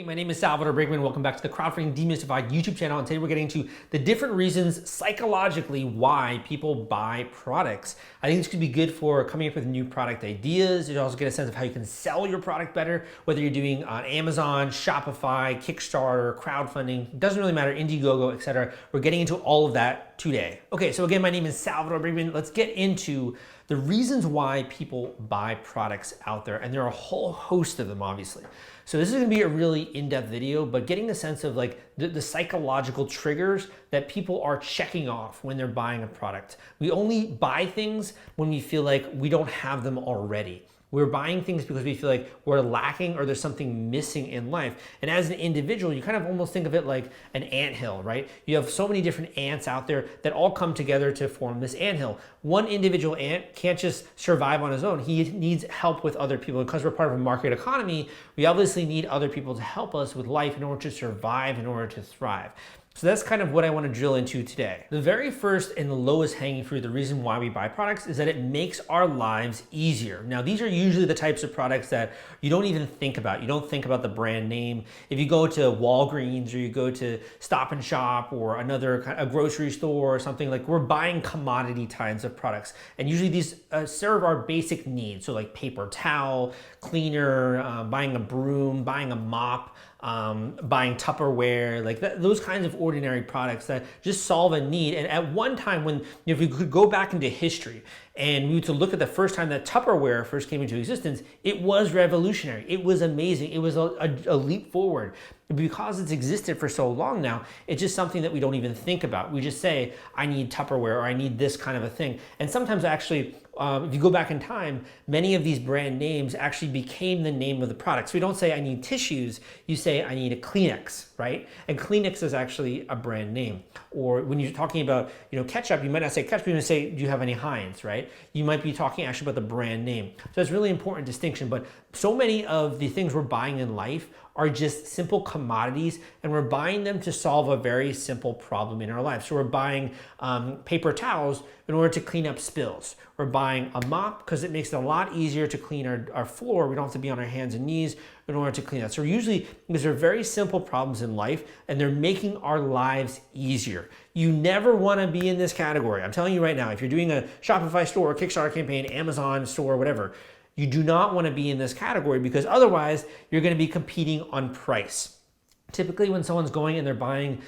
Hey, my name is Salvador Briggman. Welcome back to the Crowdfunding Demystified YouTube channel. And today we're getting to the different reasons psychologically why people buy products. I think this could be good for coming up with new product ideas. You also get a sense of how you can sell your product better, whether you're doing on Amazon, Shopify, Kickstarter, crowdfunding, doesn't really matter, Indiegogo, etc. We're getting into all of that today. Okay, so again, my name is Salvador Briggman. Let's get into the reasons why people buy products out there. And there are a whole host of them, obviously. So this is gonna be a really in-depth video, but getting the sense of like the psychological triggers that people are checking off when they're buying a product. We only buy things when we feel like we don't have them already. We're buying things because we feel like we're lacking or there's something missing in life. And as an individual, you kind of almost think of it like an anthill, right? You have so many different ants out there that all come together to form this anthill. One individual ant can't just survive on his own. He needs help with other people. Because we're part of a market economy, we obviously need other people to help us with life in order to survive, in order to thrive. So that's kind of what I want to drill into today. The very first and the lowest hanging fruit, the reason why we buy products is that it makes our lives easier. Now, these are usually the types of products that you don't even think about. You don't think about the brand name. If you go to Walgreens or you go to Stop and Shop or a grocery store or something, like we're buying commodity types of products. And usually these serve our basic needs. So like paper towel, cleaner, buying a broom, buying a mop, buying Tupperware, like those kinds of ordinary products that just solve a need. And at one time when, if we could go back into history and we were to look at the first time that Tupperware first came into existence, it was revolutionary. It was amazing. It was a leap forward. Because it's existed for so long now, it's just something that we don't even think about. We just say, I need Tupperware or I need this kind of a thing. And sometimes actually, if you go back in time, many of these brand names actually became the name of the product. So we don't say I need tissues, you say I need a Kleenex, right? And Kleenex is actually a brand name. Or when you're talking about ketchup, you might not say ketchup, you might say, do you have any Heinz, right? You might be talking actually about the brand name. So it's a really important distinction, but so many of the things we're buying in life are just simple commodities, and we're buying them to solve a very simple problem in our life. So we're buying paper towels in order to clean up spills. We're buying a mop because it makes it a lot easier to clean our floor. We don't have to be on our hands and knees in order to clean that. So usually these are very simple problems in life, and they're making our lives easier. You never want to be in this category. I'm telling you right now, if you're doing a Shopify store, Kickstarter campaign, Amazon store, whatever, you do not want to be in this category because otherwise you're going to be competing on price. Typically when someone's going and they're buying,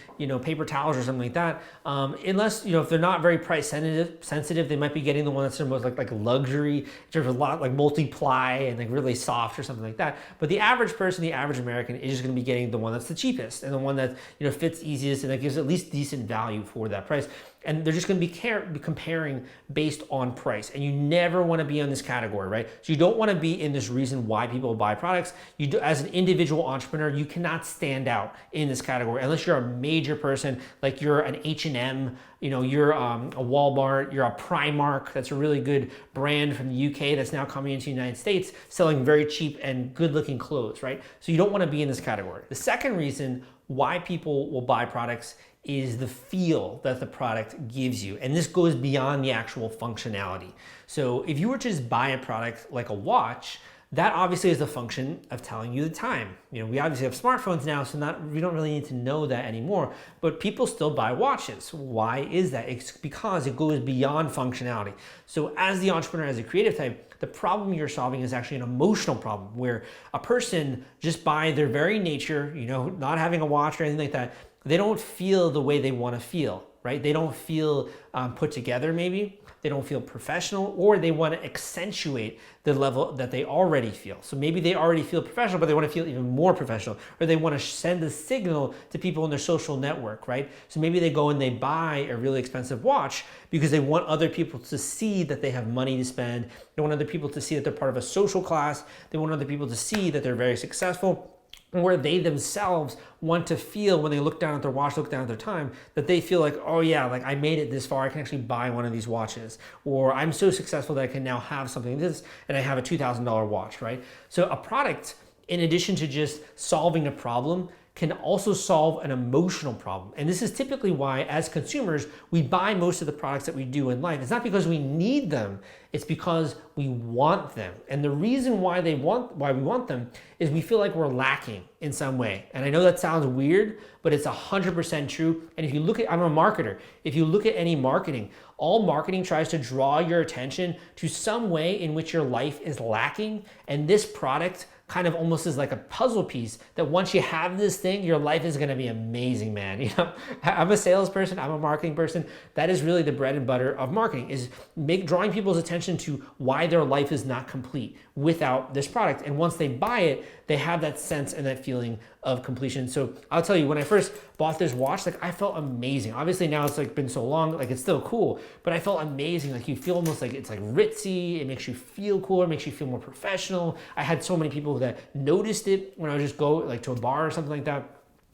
paper towels or something like that, unless, if they're not very price sensitive, they might be getting the one that's the most like luxury, there's a lot like multiply and like really soft or something like that. But the average person, the average American is just going to be getting the one that's the cheapest and the one that, fits easiest and that gives at least decent value for that price. And they're just going to be comparing based on price. And you never want to be in this category, right? So you don't want to be in this reason why people buy products. As an individual entrepreneur, you cannot stand out in this category unless you're a major person, like you're an H&M, you're a Walmart, you're a Primark. That's a really good brand from the UK that's now coming into the United States, selling very cheap and good looking clothes, right? So you don't want to be in this category. The second reason why people will buy products is the feel that the product gives you. And this goes beyond the actual functionality. So if you were to just buy a product like a watch, that obviously is the function of telling you the time. We obviously have smartphones now, so we don't really need to know that anymore, but people still buy watches. Why is that? It's because it goes beyond functionality. So as the entrepreneur, as a creative type, the problem you're solving is actually an emotional problem where a person just by their very nature, not having a watch or anything like that, they don't feel the way they want to feel, right? They don't feel put together maybe. They don't feel professional, or they want to accentuate the level that they already feel. So maybe they already feel professional, but they want to feel even more professional, or they want to send a signal to people in their social network, right? So maybe they go and they buy a really expensive watch because they want other people to see that they have money to spend. They want other people to see that they're part of a social class. They want other people to see that they're very successful, where they themselves want to feel when they look down at their watch, look down at their time, that they feel like, oh yeah, like I made it this far, I can actually buy one of these watches. Or I'm so successful that I can now have something like this and I have a $2,000 watch, right? So a product, in addition to just solving a problem, can also solve an emotional problem. And this is typically why, as consumers, we buy most of the products that we do in life. It's not because we need them, it's because we want them. And the reason why we want them is we feel like we're lacking in some way. And I know that sounds weird, but it's 100% true. And if you look at, I'm a marketer, if you look at any marketing, all marketing tries to draw your attention to some way in which your life is lacking. And this product kind of almost is like a puzzle piece that once you have this thing, your life is going to be amazing, man. You know, I'm a salesperson, I'm a marketing person. That is really the bread and butter of marketing, is drawing people's attention to why their life is not complete without this product. And once they buy it, they have that sense and that feeling of completion. So I'll tell you, when I first bought this watch, like I felt amazing. Obviously now it's like been so long, like it's still cool, but I felt amazing. Like you feel almost like it's like ritzy. It makes you feel cooler, makes you feel more professional. I had so many people that noticed it when I would just go like to a bar or something like that.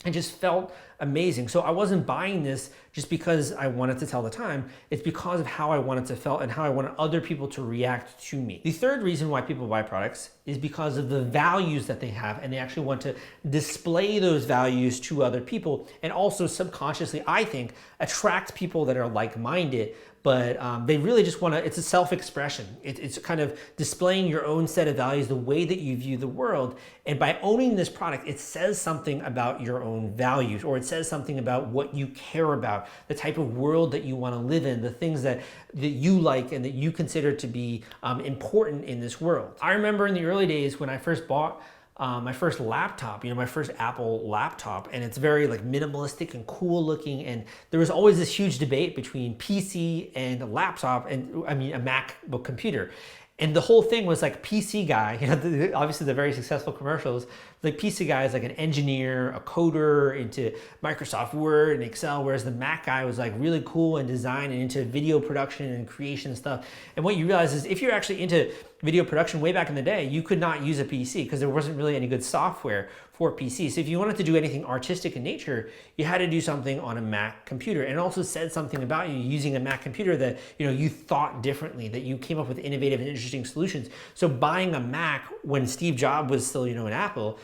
It just felt amazing. So I wasn't buying this just because I wanted to tell the time. It's because of how I wanted to feel and how I wanted other people to react to me. The third reason why people buy products is because of the values that they have, and they actually want to display those values to other people, and also subconsciously, I think, attract people that are like-minded. But they really just want to, it's a self-expression. It's kind of displaying your own set of values, the way that you view the world. And by owning this product, it says something about your own values, or it says something about what you care about, the type of world that you want to live in, the things that you like and that you consider to be important in this world. I remember in the early days when I first bought my first laptop, my first Apple laptop, and it's very like minimalistic and cool looking. And there was always this huge debate between PC and a laptop, and I mean a MacBook computer. And the whole thing was like PC guy, obviously the very successful commercials, like PC guy is like an engineer, a coder into Microsoft Word and Excel, whereas the Mac guy was like really cool and design and into video production and creation stuff. And what you realize is if you're actually into video production way back in the day, you could not use a PC because there wasn't really any good software for PC. So if you wanted to do anything artistic in nature, you had to do something on a Mac computer. And it also said something about you using a Mac computer that you thought differently, that you came up with innovative and interesting solutions. So buying a Mac when Steve Jobs was still in Apple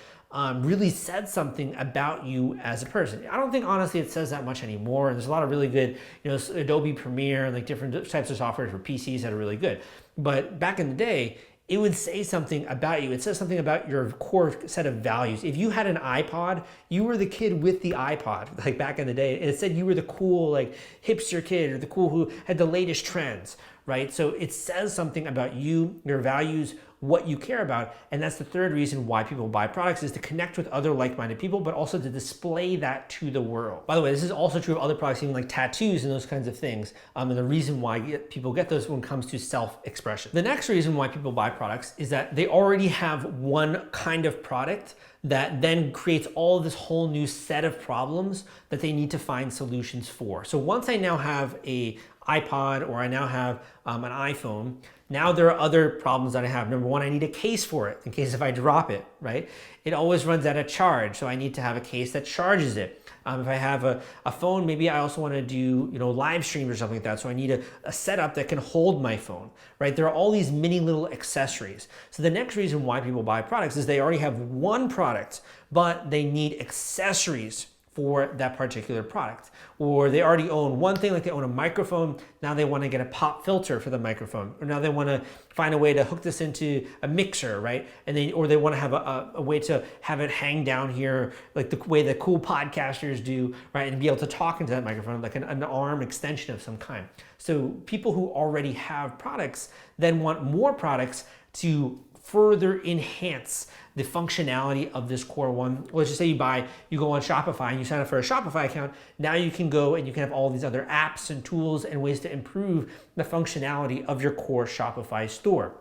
really said something about you as a person. I don't think honestly it says that much anymore. And there's a lot of really good, Adobe Premiere and like different types of software for PCs that are really good. But back in the day, it would say something about you. It says something about your core set of values. If you had an iPod, you were the kid with the iPod, like back in the day. And it said you were the cool, like hipster kid, or the cool who had the latest trends, right? So it says something about you, your values, what you care about. And that's the third reason why people buy products, is to connect with other like-minded people, but also to display that to the world. By the way, this is also true of other products, even like tattoos and those kinds of things. And the reason why people get those when it comes to self-expression. The next reason why people buy products is that they already have one kind of product that then creates all this whole new set of problems that they need to find solutions for. So once I now have a iPod, or I now have an iPhone, now there are other problems that I have. Number one, I need a case for it in case if I drop it, right? It always runs out of charge, so I need to have a case that charges it. If I have a phone, maybe I also want to do live streams or something like that, so I need a setup that can hold my phone, right? There are all these mini little accessories. So the next reason why people buy products is they already have one product, but they need accessories for that particular product. Or they already own one thing, like they own a microphone, now they want to get a pop filter for the microphone, or now they want to find a way to hook this into a mixer, right? And or they want to have a way to have it hang down here, like the way the cool podcasters do, right? And be able to talk into that microphone, like an arm extension of some kind. So people who already have products then want more products to further enhance the functionality of this core one. Let's just say you go on Shopify and you sign up for a Shopify account. Now you can go and you can have all these other apps and tools and ways to improve the functionality of your core Shopify store.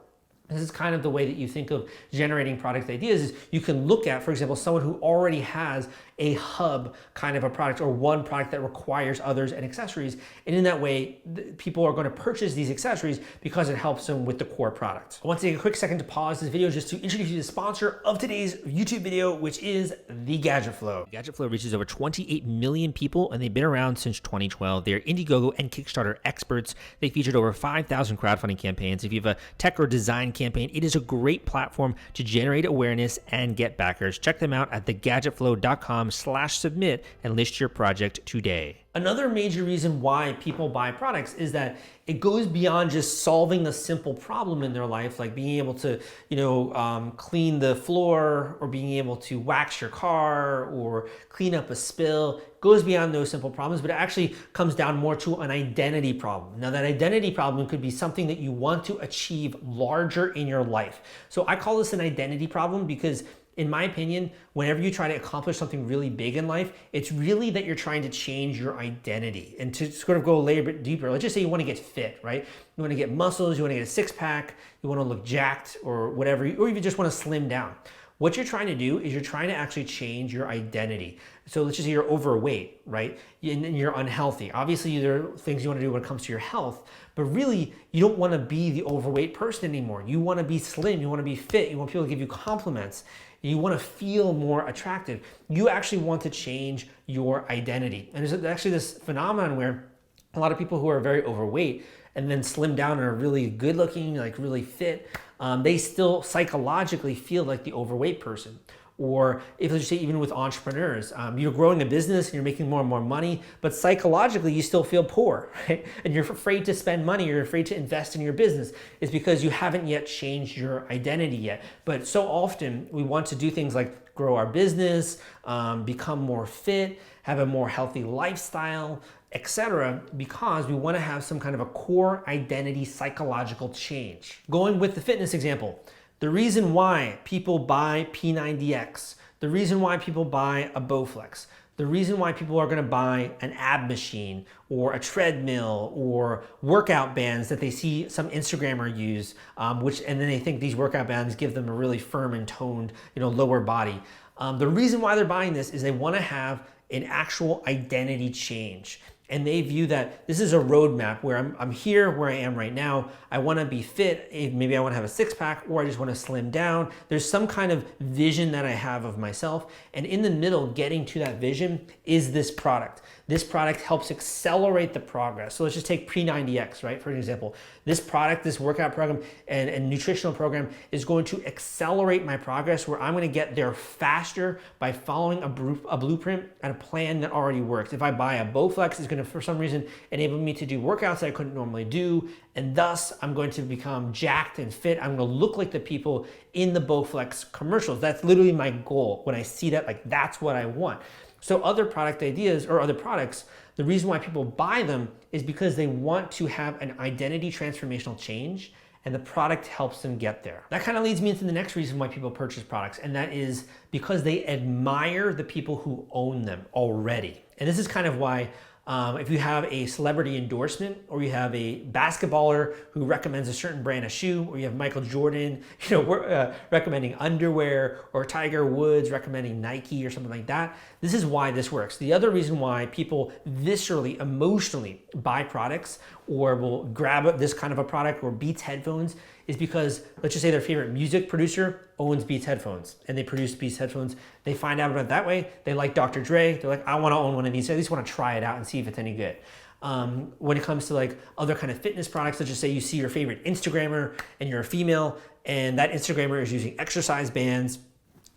This is kind of the way that you think of generating product ideas, is you can look at, for example, someone who already has a hub kind of a product, or one product that requires others and accessories. And in that way, people are going to purchase these accessories because it helps them with the core product. I want to take a quick second to pause this video just to introduce you to the sponsor of today's YouTube video, which is The Gadget Flow. Gadget Flow reaches over 28 million people, and they've been around since 2012. They're Indiegogo and Kickstarter experts. They featured over 5,000 crowdfunding campaigns. If you have a tech or design campaign. It is a great platform to generate awareness and get backers. Check them out at thegadgetflow.com/submit and list your project today. Another major reason why people buy products is that it goes beyond just solving a simple problem in their life, like being able to, clean the floor or being able to wax your car or clean up a spill. It goes beyond those simple problems, but it actually comes down more to an identity problem. Now, that identity problem could be something that you want to achieve larger in your life. So I call this an identity problem because, in my opinion, whenever you try to accomplish something really big in life, it's really that you're trying to change your identity. And to sort of go a layer bit deeper, let's just say you want to get fit, right? You want to get muscles, you want to get a six pack, you want to look jacked or whatever, or you just want to slim down. What you're trying to do is you're trying to actually change your identity. So let's just say you're overweight, right? And you're unhealthy. Obviously, there are things you want to do when it comes to your health, but really, you don't want to be the overweight person anymore. You want to be slim, you want to be fit, you want people to give you compliments. You want to feel more attractive. You actually want to change your identity. And there's actually this phenomenon where a lot of people who are very overweight and then slim down and are really good looking, like really fit, they still psychologically feel like the overweight person. Or if let's say even with entrepreneurs, you're growing a business and you're making more and more money, but psychologically you still feel poor, right? And you're afraid to spend money, you're afraid to invest in your business. It's because you haven't yet changed your identity yet. But so often we want to do things like grow our business, become more fit, have a more healthy lifestyle, etc., because we want to have some kind of a core identity psychological change. Going with the fitness example, the reason why people buy P90X, the reason why people buy a Bowflex, the reason why people are going to buy an ab machine or a treadmill or workout bands that they see some Instagrammer use, and then they think these workout bands give them a really firm and toned, lower body. The reason why they're buying this is they want to have an actual identity change. And they view that this is a roadmap where I'm here where I am right now. I want to be fit. Maybe I want to have a six pack, or I just want to slim down. There's some kind of vision that I have of myself. And in the middle, getting to that vision is this product. This product helps accelerate the progress. So let's just take P90X, right? For example, this product, this workout program and nutritional program is going to accelerate my progress where I'm going to get there faster by following a blueprint and a plan that already works. If I buy a Bowflex, it's going to, for some reason, enable me to do workouts that I couldn't normally do. And thus, I'm going to become jacked and fit. I'm going to look like the people in the Bowflex commercials. That's literally my goal. When I see that, like, that's what I want. So other product ideas or other products, the reason why people buy them is because they want to have an identity transformational change, and the product helps them get there. That kind of leads me into the next reason why people purchase products, and that is because they admire the people who own them already. And this is kind of why if you have a celebrity endorsement, or you have a basketballer who recommends a certain brand of shoe, or you have Michael Jordan, recommending underwear, or Tiger Woods recommending Nike or something like that, this is why this works. The other reason why people viscerally, emotionally buy products or will grab this kind of a product or Beats headphones is because, let's just say their favorite music producer owns Beats headphones and they produce Beats headphones. They find out about it that way. They like Dr. Dre. They're like, I want to own one of these. I at least want to try it out and see if it's any good. When it comes to like other kind of fitness products, let's just say you see your favorite Instagrammer and you're a female and that Instagrammer is using exercise bands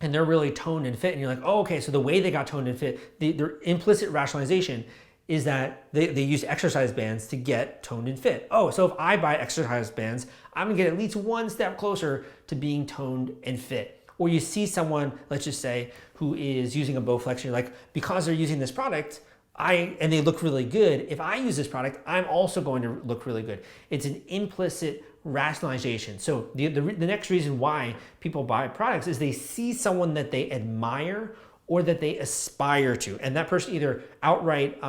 and they're really toned and fit. And you're like, oh, okay, so the way they got toned and fit, their implicit rationalization is that they use exercise bands to get toned and fit. Oh, so if I buy exercise bands, I'm gonna get at least one step closer to being toned and fit. Or you see someone, let's just say, who is using a Bowflex, and you're like, because they're using this product, and they look really good, if I use this product, I'm also going to look really good. It's an implicit rationalization. So the next reason why people buy products is they see someone that they admire or that they aspire to. And that person either outright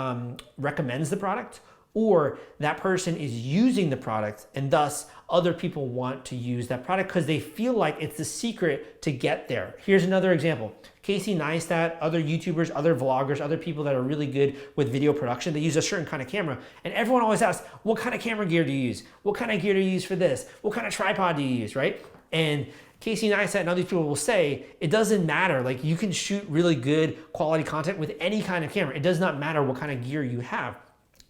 recommends the product, or that person is using the product and thus other people want to use that product because they feel like it's the secret to get there. Here's another example. Casey Neistat, other YouTubers, other vloggers, other people that are really good with video production, they use a certain kind of camera. And everyone always asks, what kind of camera gear do you use? What kind of gear do you use for this? What kind of tripod do you use, right? And Casey Neistat and other people will say, it doesn't matter. Like, you can shoot really good quality content with any kind of camera. It does not matter what kind of gear you have.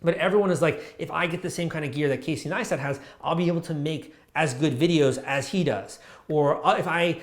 But everyone is like, if I get the same kind of gear that Casey Neistat has, I'll be able to make as good videos as he does. Or if I,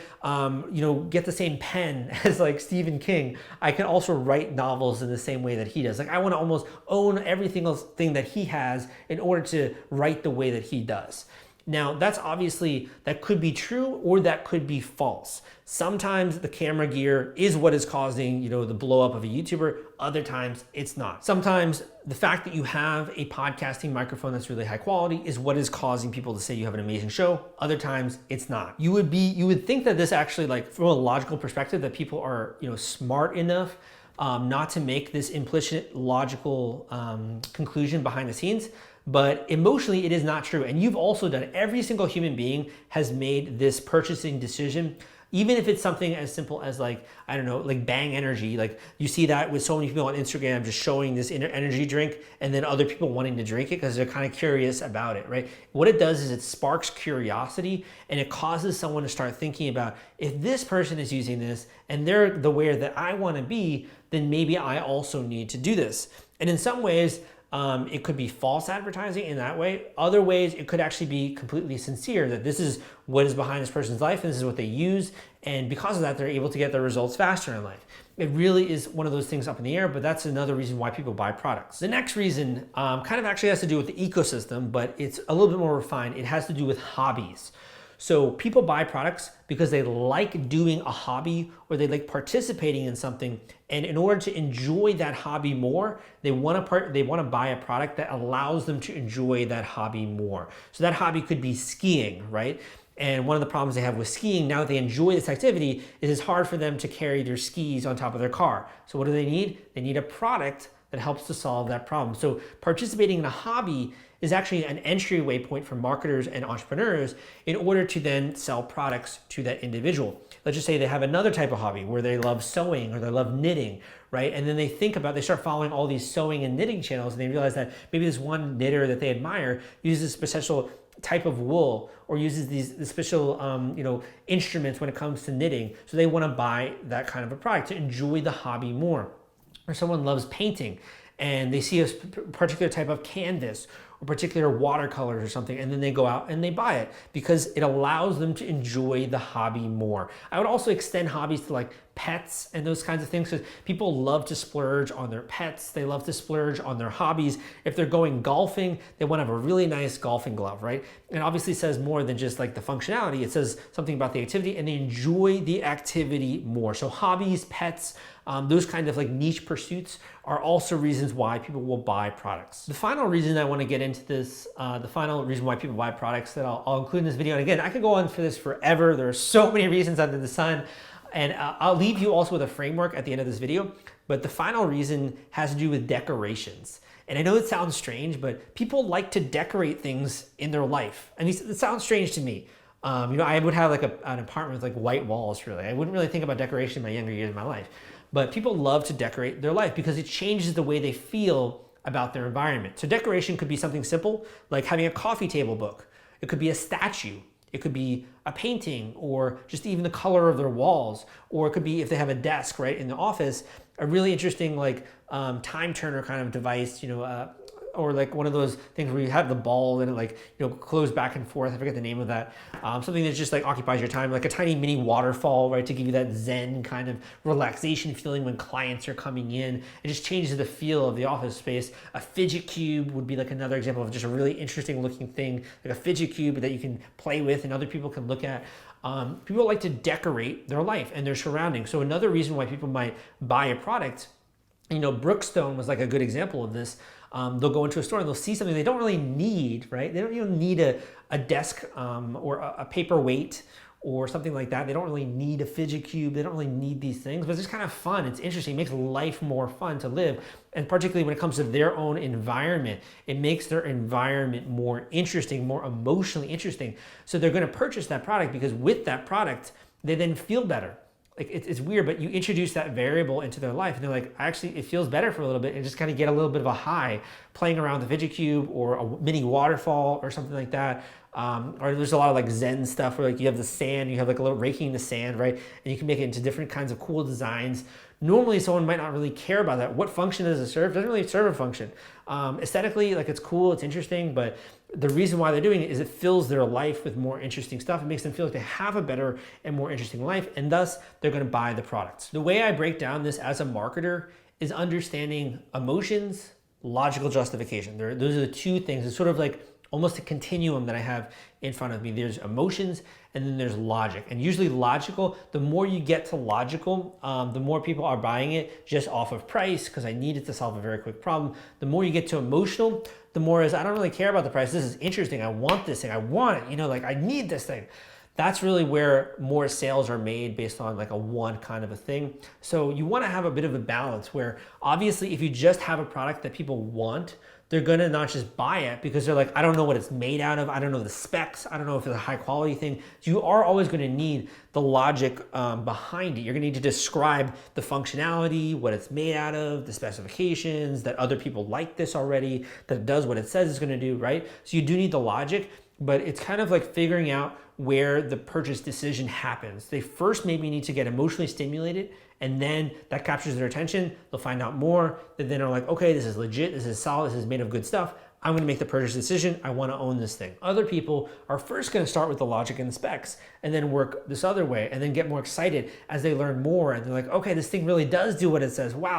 get the same pen as like Stephen King, I can also write novels in the same way that he does. Like I want to almost own every single thing that he has in order to write the way that he does. Now, that's obviously, that could be true or that could be false. Sometimes the camera gear is what is causing, the blow up of a YouTuber. Other times it's not. Sometimes the fact that you have a podcasting microphone that's really high quality is what is causing people to say you have an amazing show. Other times it's not. You would think that this actually, like from a logical perspective, that people are, smart enough not to make this implicit logical conclusion behind the scenes. But emotionally, it is not true. And you've also done, every single human being has made this purchasing decision, even if it's something as simple as like Bang Energy. Like you see that with so many people on Instagram just showing this energy drink and then other people wanting to drink it because they're kind of curious about it, right? What it does is it sparks curiosity and it causes someone to start thinking about, if this person is using this and they're the way that I want to be, then maybe I also need to do this. And in some ways, it could be false advertising in that way. Other ways, it could actually be completely sincere, that this is what is behind this person's life and this is what they use. And because of that, they're able to get their results faster in life. It really is one of those things up in the air, but that's another reason why people buy products. The next reason kind of actually has to do with the ecosystem, but it's a little bit more refined. It has to do with hobbies. So people buy products because they like doing a hobby or they like participating in something. And in order to enjoy that hobby more, they want to buy a product that allows them to enjoy that hobby more. So that hobby could be skiing, right? And one of the problems they have with skiing, now that they enjoy this activity, is it's hard for them to carry their skis on top of their car. So what do they need? They need a product that helps to solve that problem. So participating in a hobby is actually an entryway point for marketers and entrepreneurs in order to then sell products to that individual. Let's just say they have another type of hobby where they love sewing or they love knitting, right? And then they start following all these sewing and knitting channels, and they realize that maybe this one knitter that they admire uses a special type of wool or uses these special instruments when it comes to knitting. So they want to buy that kind of a product to enjoy the hobby more. Or someone loves painting and they see a particular type of canvas or particular watercolors or something, and then they go out and they buy it because it allows them to enjoy the hobby more. I would also extend hobbies to like pets and those kinds of things, because people love to splurge on their pets. They love to splurge on their hobbies. If they're going golfing, they want to have a really nice golfing glove, right? And obviously it says more than just like the functionality. It says something about the activity, and they enjoy the activity more. So hobbies, pets, those kind of like niche pursuits are also reasons why people will buy products. The final reason I want to get into this, the final reason why people buy products that I'll include in this video, and again, I could go on for this forever. There are so many reasons under the sun, and I'll leave you also with a framework at the end of this video, but the final reason has to do with decorations. And I know it sounds strange, but people like to decorate things in their life. I mean, it sounds strange to me. I would have like an apartment with like white walls, really. I wouldn't really think about decoration in my younger years of my life. But people love to decorate their life because it changes the way they feel about their environment. So decoration could be something simple, like having a coffee table book. It could be a statue. It could be a painting, or just even the color of their walls. Or it could be, if they have a desk right in the office, a really interesting like time turner kind of device, or like one of those things where you have the ball and it like, goes back and forth. I forget the name of that. Something that just like occupies your time, like a tiny mini waterfall, right? To give you that Zen kind of relaxation feeling when clients are coming in. It just changes the feel of the office space. A fidget cube would be like another example of just a really interesting looking thing, like a fidget cube that you can play with and other people can look at. People like to decorate their life and their surroundings. So another reason why people might buy a product, Brookstone was like a good example of this. They'll go into a store and they'll see something they don't really need, right? They don't even need a desk or a paperweight or something like that. They don't really need a fidget cube. They don't really need these things, but it's just kind of fun. It's interesting. It makes life more fun to live. And particularly when it comes to their own environment, it makes their environment more interesting, more emotionally interesting. So they're going to purchase that product because with that product, they then feel better. Like it's weird, but you introduce that variable into their life and they're like, actually, it feels better for a little bit, and just kind of get a little bit of a high playing around the fidget cube or a mini waterfall or something like that. Or there's a lot of like Zen stuff where like you have the sand, you have like a little raking the sand, right? And you can make it into different kinds of cool designs Normally someone might not really care about that. What function does it serve? It doesn't really serve a function. Aesthetically, like it's cool, it's interesting, but the reason why they're doing it is it fills their life with more interesting stuff. It makes them feel like they have a better and more interesting life, and thus they're gonna buy the products. The way I break down this as a marketer is understanding emotions, logical justification. Those are the two things. It's sort of like almost a continuum that I have in front of me. There's emotions and then there's logic. And usually logical, the more you get to logical, the more people are buying it just off of price because I need it to solve a very quick problem. The more you get to emotional, the more is I don't really care about the price. This is interesting. I want this thing. I want it. Like I need this thing. That's really where more sales are made based on like a one kind of a thing. So you want to have a bit of a balance where obviously if you just have a product that people want, they're gonna not just buy it because they're like, I don't know what it's made out of. I don't know the specs. I don't know if it's a high quality thing. You are always gonna need the logic behind it. You're gonna need to describe the functionality, what it's made out of, the specifications, that other people like this already, that it does what it says it's gonna do, right? So you do need the logic, but it's kind of like figuring out where the purchase decision happens. They first maybe need to get emotionally stimulated, and then that captures their attention. They'll find out more. They then are like, okay, this is legit, this is solid, this is made of good stuff. I'm gonna make the purchase decision. I wanna own this thing. Other people are first gonna start with the logic and the specs and then work this other way and then get more excited as they learn more. And they're like, okay, this thing really does do what it says. Wow,